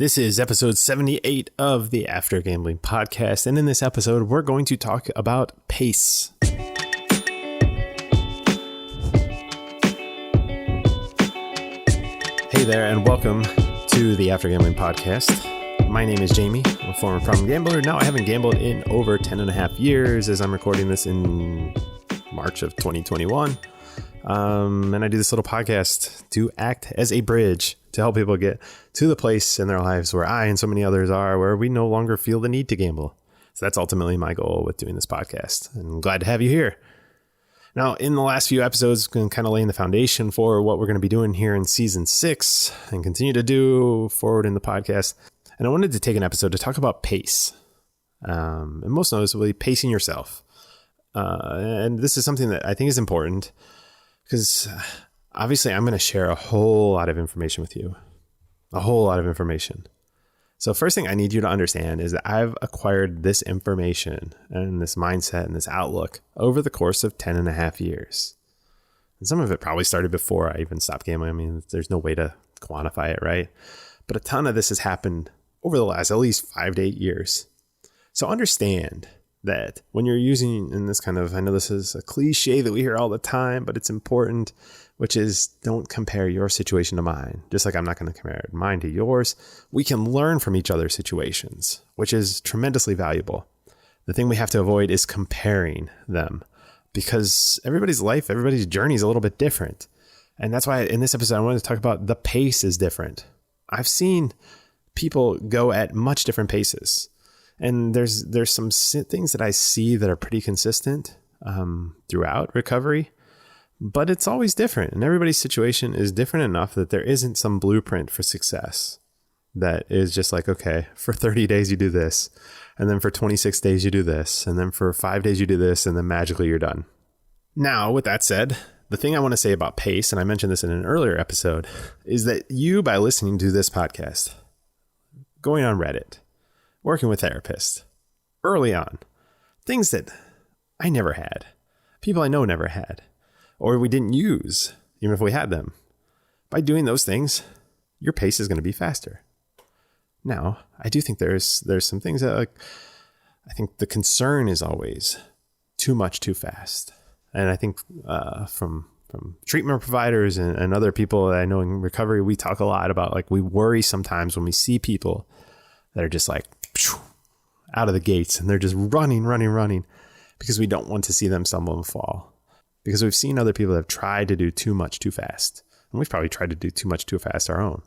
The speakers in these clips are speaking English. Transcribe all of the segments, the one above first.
This is episode 78 of the After Gambling Podcast, and in this episode, we're going to talk about pace. Hey there, and welcome to the After Gambling Podcast. My name is Jamie. I'm a former problem gambler. Now I haven't gambled in over 10 and a half years as I'm recording this in March of 2021. And I do this little podcast to act as a bridge to help people get to the place in their lives where I and so many others are, where we no longer feel the need to gamble. So that's ultimately my goal with doing this podcast. And I'm glad to have you here. Now, in the last few episodes, I'm kind of laying the foundation for what we're going to be doing here in season 6 and continue to do forward in the podcast. And I wanted to take an episode to talk about pace, and most noticeably pacing yourself. And this is something that I think is important because obviously I'm going to share a whole lot of information with you, So first thing I need you to understand is that I've acquired this information and this mindset and this outlook over the course of 10 and a half years. And some of it probably started before I even stopped gambling. I mean, there's no way to quantify it, right? But a ton of this has happened over the last at least 5 to 8 years. So understand that when you're using in this kind of, I know this is a cliche that we hear all the time, but it's important, which is don't compare your situation to mine. Just like I'm not going to compare mine to yours. We can learn from each other's situations, which is tremendously valuable. The thing we have to avoid is comparing them because everybody's life, everybody's journey is a little bit different. And that's why in this episode, I wanted to talk about the pace is different. I've seen people go at much different paces. And there's some things that I see that are pretty consistent throughout recovery, but it's always different. And everybody's situation is different enough that there isn't some blueprint for success that is just like, okay, for 30 days you do this, and then for 26 days you do this, and then for 5 days you do this, and then magically you're done. Now, with that said, the thing I want to say about pace, and I mentioned this in an earlier episode, is that you, by listening to this podcast, going on Reddit, working with therapists early on, things that I never had, people I know never had, or we didn't use, even if we had them. By doing those things, your pace is going to be faster. Now, I do think there's some things that I think the concern is always too much, too fast. And I think from treatment providers and other people that I know in recovery, we talk a lot about like we worry sometimes when we see people that are just like out of the gates and they're just running because we don't want to see them stumble and fall, because we've seen other people that have tried to do too much too fast, and we've probably tried to do too much too fast our own.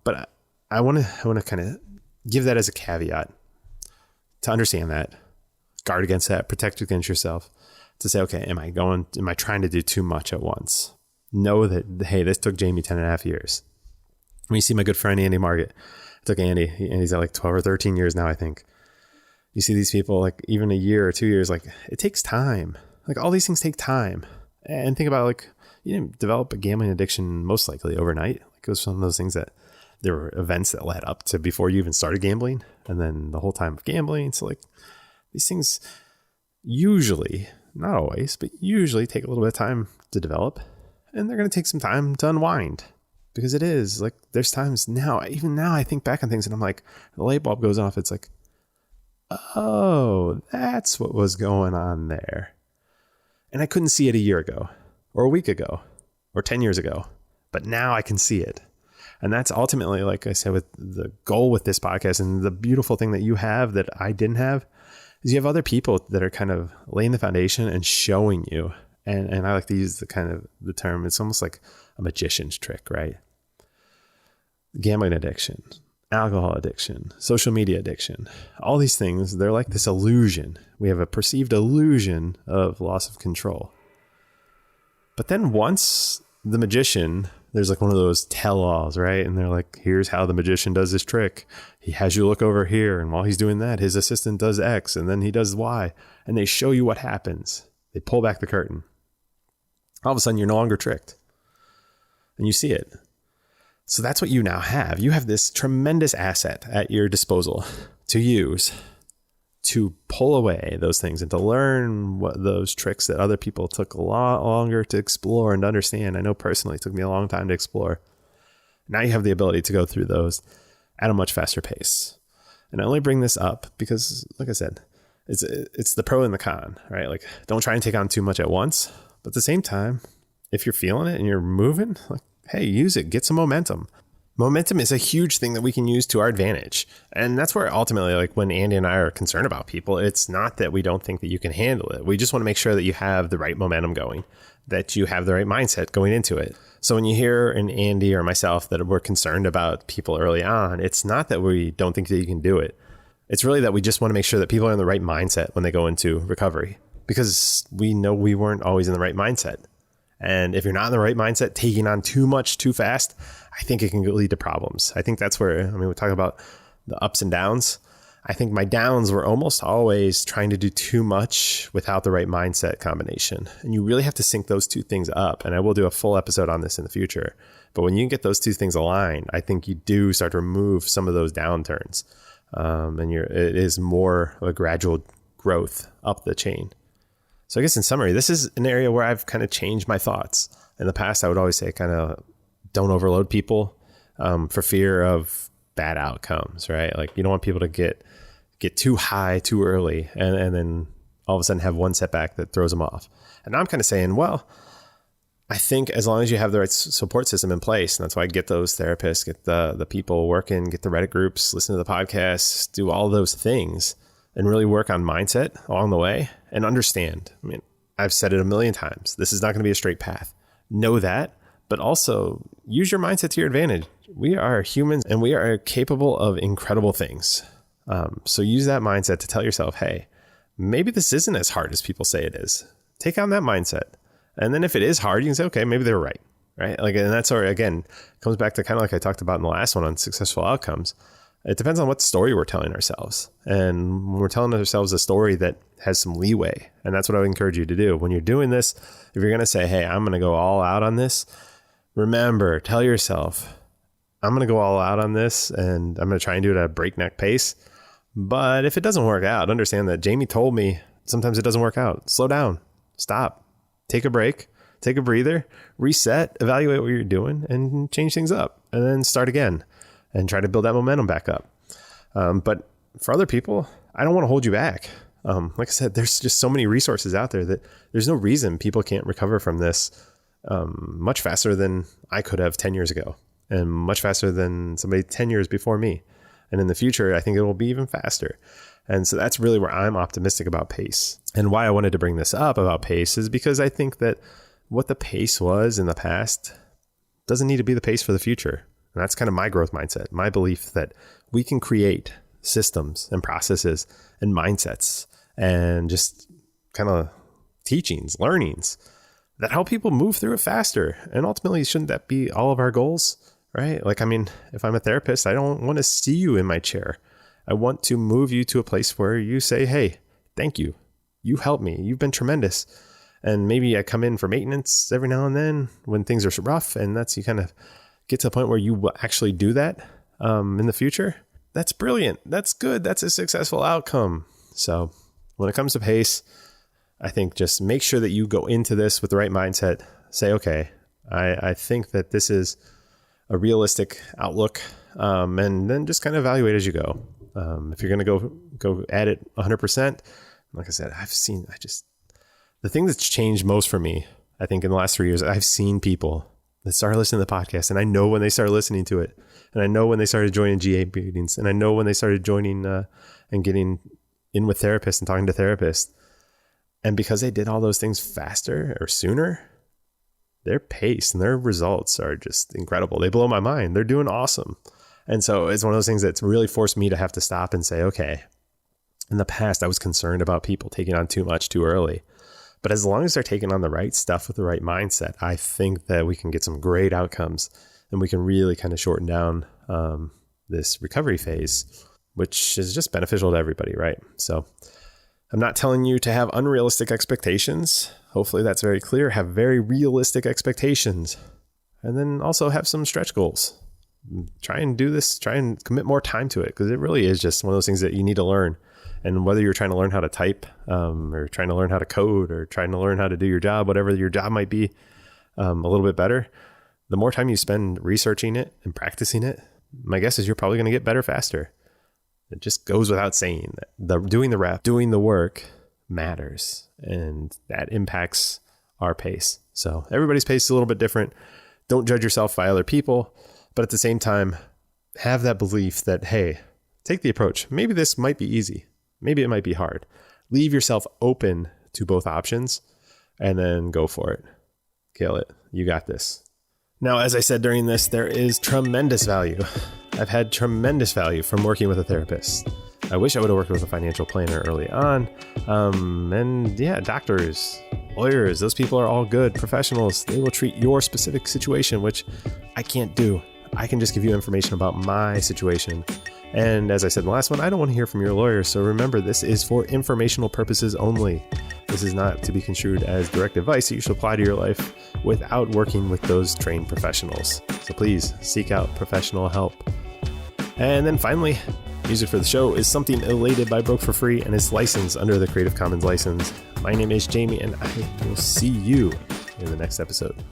But I want to kind of give that as a caveat to understand that, guard against that, protect against yourself, to say, okay, am I trying to do too much at once? Know that, hey, this took Jamie 10 and a half years. When you see my good friend, Andy Margett, it took Andy, and he's at like 12 or 13 years now, I think. You see these people, like even a year or 2 years, like it takes time. Like all these things take time. And think about like, you didn't develop a gambling addiction most likely overnight. Like it was one of those things that there were events that led up to before you even started gambling. And then the whole time of gambling. So like these things usually, not always, but usually take a little bit of time to develop. And they're going to take some time to unwind. Because it is like, there's times now, even now I think back on things and I'm like, the light bulb goes off. It's like, oh, that's what was going on there. And I couldn't see it a year ago or a week ago or 10 years ago, but now I can see it. And that's ultimately, like I said, with the goal with this podcast, and the beautiful thing that you have that I didn't have is you have other people that are kind of laying the foundation and showing you. And I like to use the term, it's almost like a magician's trick, right? Gambling addiction, alcohol addiction, social media addiction, all these things, they're like this illusion. We have a perceived illusion of loss of control. But then once the magician, there's like one of those tell-alls, right? And they're like, here's how the magician does this trick. He has you look over here, and while he's doing that, his assistant does X, and then he does Y, and they show you what happens. They pull back the curtain. All of a sudden, you're no longer tricked. And you see it. So that's what you now have. You have this tremendous asset at your disposal to use to pull away those things and to learn what those tricks that other people took a lot longer to explore and understand. I know personally it took me a long time to explore. Now you have the ability to go through those at a much faster pace. And I only bring this up because, like I said, it's the pro and the con, right? Like, don't try and take on too much at once. But at the same time, if you're feeling it and you're moving, like, hey, use it, get some momentum. Momentum is a huge thing that we can use to our advantage. And that's where ultimately, like when Andy and I are concerned about people, it's not that we don't think that you can handle it. We just want to make sure that you have the right momentum going, that you have the right mindset going into it. So when you hear an Andy or myself that we're concerned about people early on, it's not that we don't think that you can do it. It's really that we just want to make sure that people are in the right mindset when they go into recovery, because we know we weren't always in the right mindset. And if you're not in the right mindset, taking on too much too fast, I think it can lead to problems. I think that's where, I mean, we talk about the ups and downs. I think my downs were almost always trying to do too much without the right mindset combination. And you really have to sync those two things up. And I will do a full episode on this in the future. But when you get those two things aligned, I think you do start to remove some of those downturns. And it is more of a gradual growth up the chain. So I guess in summary, this is an area where I've kind of changed my thoughts. In the past, I would always say kind of don't overload people for fear of bad outcomes, right? Like you don't want people to get too high too early and then all of a sudden have one setback that throws them off. And now I'm kind of saying, well, I think as long as you have the right support system in place, and that's why I get those therapists, get the people working, get the Reddit groups, listen to the podcasts, do all those things and really work on mindset along the way and understand. I mean, I've said it a million times. This is not going to be a straight path. Know that, but also use your mindset to your advantage. We are humans and we are capable of incredible things. So use that mindset to tell yourself, hey, maybe this isn't as hard as people say it is. Take on that mindset. And then if it is hard, you can say, okay, maybe they were right. Like, and that's where, again, comes back to kind of like I talked about in the last one on successful outcomes. It depends on what story we're telling ourselves. And when we're telling ourselves a story that has some leeway, and that's what I would encourage you to do. When you're doing this, if you're going to say, hey, I'm going to go all out on this, remember, tell yourself, I'm going to go all out on this and I'm going to try and do it at a breakneck pace. But if it doesn't work out, understand that Jamie told me sometimes it doesn't work out. Slow down, stop, take a break, take a breather, reset, evaluate what you're doing and change things up and then start again. And try to build that momentum back up. But for other people, I don't want to hold you back. Like I said, there's just so many resources out there that there's no reason people can't recover from this much faster than I could have 10 years ago and much faster than somebody 10 years before me. And in the future, I think it will be even faster. And so that's really where I'm optimistic about pace. And why I wanted to bring this up about pace is because I think that what the pace was in the past doesn't need to be the pace for the future. And that's kind of my growth mindset, my belief that we can create systems and processes and mindsets and just kind of teachings, learnings that help people move through it faster. And ultimately, shouldn't that be all of our goals, right? Like, I mean, if I'm a therapist, I don't want to see you in my chair. I want to move you to a place where you say, hey, thank you. You helped me. You've been tremendous. And maybe I come in for maintenance every now and then when things are rough. And that's you kind of get to the point where you will actually do that in the future. That's brilliant. That's good. That's a successful outcome. So when it comes to pace, I think just make sure that you go into this with the right mindset. Say, okay, I think that this is a realistic outlook, and then just kind of evaluate as you go. If you're going to go at it 100%, like I said, the thing that's changed most for me, I think in the last 3 years, I've seen people that started listening to the podcast, and I know when they started listening to it, and I know when they started joining GA meetings, and I know when they started joining and getting in with therapists and talking to therapists. And because they did all those things faster or sooner, their pace and their results are just incredible. They blow my mind. They're doing awesome. And so it's one of those things that's really forced me to have to stop and say, okay, in the past, I was concerned about people taking on too much too early. But as long as they're taking on the right stuff with the right mindset, I think that we can get some great outcomes and we can really kind of shorten down this recovery phase, which is just beneficial to everybody, right? So I'm not telling you to have unrealistic expectations. Hopefully that's very clear. Have very realistic expectations. And then also have some stretch goals. Try and do this, try and commit more time to it, because it really is just one of those things that you need to learn. And whether you're trying to learn how to type or trying to learn how to code or trying to learn how to do your job, whatever your job might be, a little bit better, the more time you spend researching it and practicing it, my guess is you're probably going to get better faster. It just goes without saying that doing the work matters, and that impacts our pace. So everybody's pace is a little bit different. Don't judge yourself by other people, but at the same time, have that belief that, hey, take the approach. Maybe this might be easy. Maybe it might be hard. Leave yourself open to both options and then go for it. Kill it. You got this. Now, as I said during this, there is tremendous value. I've had tremendous value from working with a therapist. I wish I would have worked with a financial planner early on. And yeah, doctors, lawyers, those people are all good professionals. They will treat your specific situation, which I can't do. I can just give you information about my situation. And as I said in the last one, I don't want to hear from your lawyer. So remember, this is for informational purposes only. This is not to be construed as direct advice that you should apply to your life without working with those trained professionals. So please seek out professional help. And then finally, music for the show is Something Elated by Broke for Free and is licensed under the Creative Commons license. My name is Jamie, and I will see you in the next episode.